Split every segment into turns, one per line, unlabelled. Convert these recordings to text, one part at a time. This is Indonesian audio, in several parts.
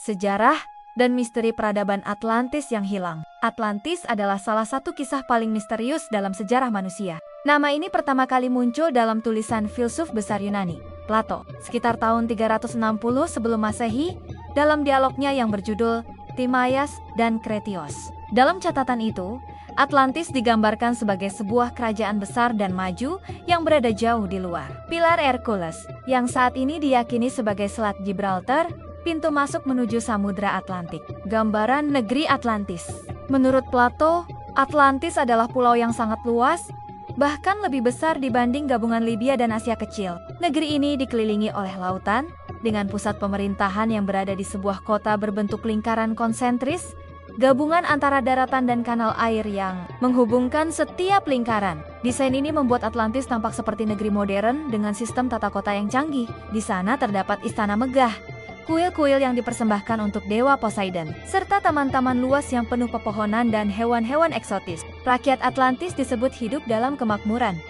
sejarah, dan misteri peradaban Atlantis yang hilang. Atlantis adalah salah satu kisah paling misterius dalam sejarah manusia. Nama ini pertama kali muncul dalam tulisan filsuf besar Yunani, Plato, sekitar tahun 360 sebelum Masehi, dalam dialognya yang berjudul Timaias dan Kretios. Dalam catatan itu, Atlantis digambarkan sebagai sebuah kerajaan besar dan maju yang berada jauh di luar pilar Hercules, yang saat ini diyakini sebagai Selat Gibraltar, pintu masuk menuju Samudra Atlantik. Gambaran negeri Atlantis. Menurut Plato, Atlantis adalah pulau yang sangat luas, bahkan lebih besar dibanding gabungan Libya dan Asia Kecil. Negeri ini dikelilingi oleh lautan, dengan pusat pemerintahan yang berada di sebuah kota berbentuk lingkaran konsentris, gabungan antara daratan dan kanal air yang menghubungkan setiap lingkaran. Desain ini membuat Atlantis tampak seperti negeri modern dengan sistem tata kota yang canggih. Di sana terdapat istana megah, kuil-kuil yang dipersembahkan untuk dewa Poseidon, serta taman-taman luas yang penuh pepohonan dan hewan-hewan eksotis. Rakyat Atlantis disebut hidup dalam kemakmuran,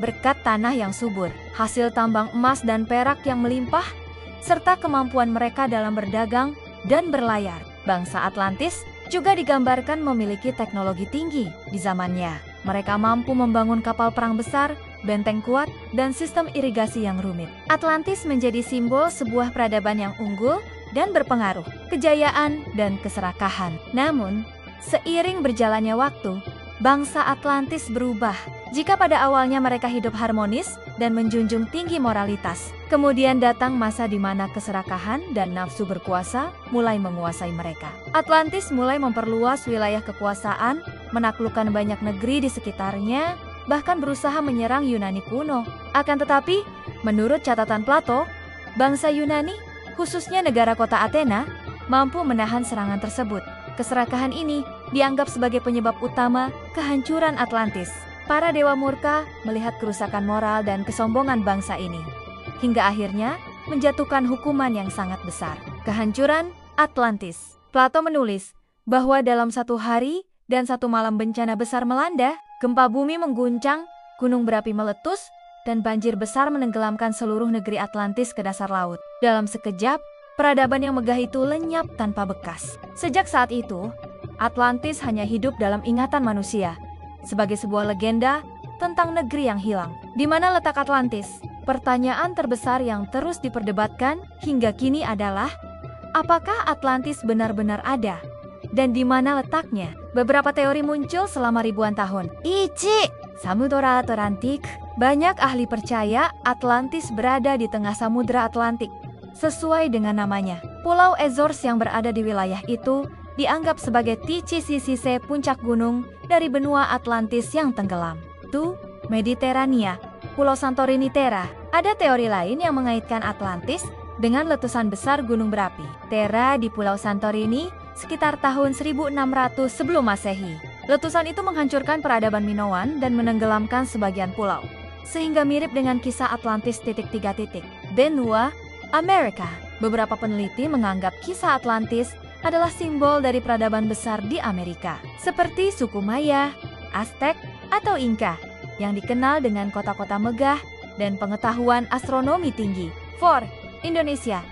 berkat tanah yang subur, hasil tambang emas dan perak yang melimpah, serta kemampuan mereka dalam berdagang dan berlayar. Bangsa Atlantis juga digambarkan memiliki teknologi tinggi di zamannya. Mereka mampu membangun kapal perang besar, benteng kuat, dan sistem irigasi yang rumit. Atlantis menjadi simbol sebuah peradaban yang unggul dan berpengaruh, kejayaan dan keserakahan. Namun, seiring berjalannya waktu, bangsa Atlantis berubah. Jika pada awalnya mereka hidup harmonis dan menjunjung tinggi moralitas, kemudian datang masa di mana keserakahan dan nafsu berkuasa mulai menguasai mereka. Atlantis mulai memperluas wilayah kekuasaan, menaklukkan banyak negeri di sekitarnya, bahkan berusaha menyerang Yunani kuno. Akan tetapi, menurut catatan Plato, bangsa Yunani, khususnya negara kota Athena, mampu menahan serangan tersebut. Keserakahan ini dianggap sebagai penyebab utama kehancuran Atlantis. Para dewa murka melihat kerusakan moral dan kesombongan bangsa ini, hingga akhirnya menjatuhkan hukuman yang sangat besar. Kehancuran Atlantis. Plato menulis bahwa dalam satu hari dan satu malam bencana besar melanda, gempa bumi mengguncang, gunung berapi meletus, dan banjir besar menenggelamkan seluruh negeri Atlantis ke dasar laut. Dalam sekejap, peradaban yang megah itu lenyap tanpa bekas. Sejak saat itu, Atlantis hanya hidup dalam ingatan manusia, sebagai sebuah legenda tentang negeri yang hilang. Di mana letak Atlantis? Pertanyaan terbesar yang terus diperdebatkan hingga kini adalah, apakah Atlantis benar-benar ada? Dan di mana letaknya? Beberapa teori muncul selama ribuan tahun. Ichi, Samudra Atlantik. Banyak ahli percaya Atlantis berada di tengah Samudra Atlantik, sesuai dengan namanya. Pulau Azores yang berada di wilayah itu dianggap sebagai titik puncak gunung dari benua Atlantis yang tenggelam. Tu, Mediterania, Pulau Santorini Terra. Ada teori lain yang mengaitkan Atlantis dengan letusan besar gunung berapi Terra di Pulau Santorini sekitar tahun 1600 sebelum Masehi. Letusan itu menghancurkan peradaban Minoan dan menenggelamkan sebagian pulau, sehingga mirip dengan kisah Atlantis .3. Benua Amerika. Beberapa peneliti menganggap kisah Atlantis adalah simbol dari peradaban besar di Amerika, seperti suku Maya, Aztec, atau Inca, yang dikenal dengan kota-kota megah dan pengetahuan astronomi tinggi. 4. Indonesia.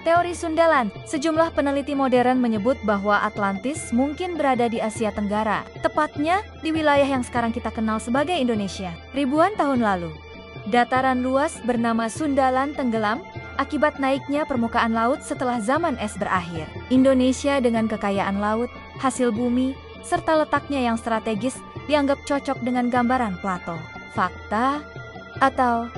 Teori Sundalan. Sejumlah peneliti modern menyebut bahwa Atlantis mungkin berada di Asia Tenggara, tepatnya di wilayah yang sekarang kita kenal sebagai Indonesia. Ribuan tahun lalu, dataran luas bernama Sundalan tenggelam akibat naiknya permukaan laut setelah zaman es berakhir. Indonesia dengan kekayaan laut, hasil bumi, serta letaknya yang strategis dianggap cocok dengan gambaran Plato. Fakta atau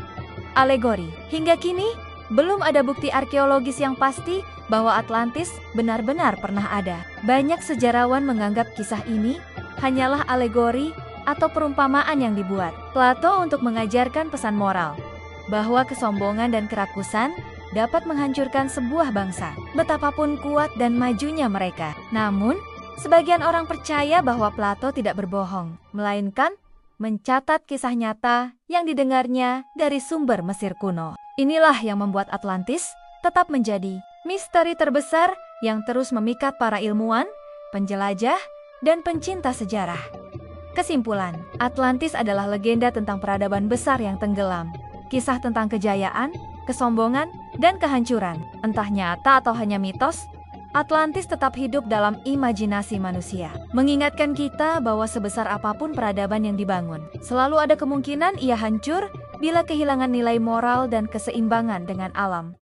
alegori. Hingga kini, belum ada bukti arkeologis yang pasti bahwa Atlantis benar-benar pernah ada. Banyak sejarawan menganggap kisah ini hanyalah alegori atau perumpamaan yang dibuat Plato untuk mengajarkan pesan moral, bahwa kesombongan dan kerakusan dapat menghancurkan sebuah bangsa, betapapun kuat dan majunya mereka. Namun, sebagian orang percaya bahwa Plato tidak berbohong, melainkan mencatat kisah nyata yang didengarnya dari sumber Mesir kuno. Inilah yang membuat Atlantis tetap menjadi misteri terbesar yang terus memikat para ilmuwan, penjelajah, dan pencinta sejarah. Kesimpulan, Atlantis adalah legenda tentang peradaban besar yang tenggelam. Kisah tentang kejayaan, kesombongan, dan kehancuran. Entah nyata atau hanya mitos, Atlantis tetap hidup dalam imajinasi manusia, mengingatkan kita bahwa sebesar apapun peradaban yang dibangun, selalu ada kemungkinan ia hancur bila kehilangan nilai moral dan keseimbangan dengan alam.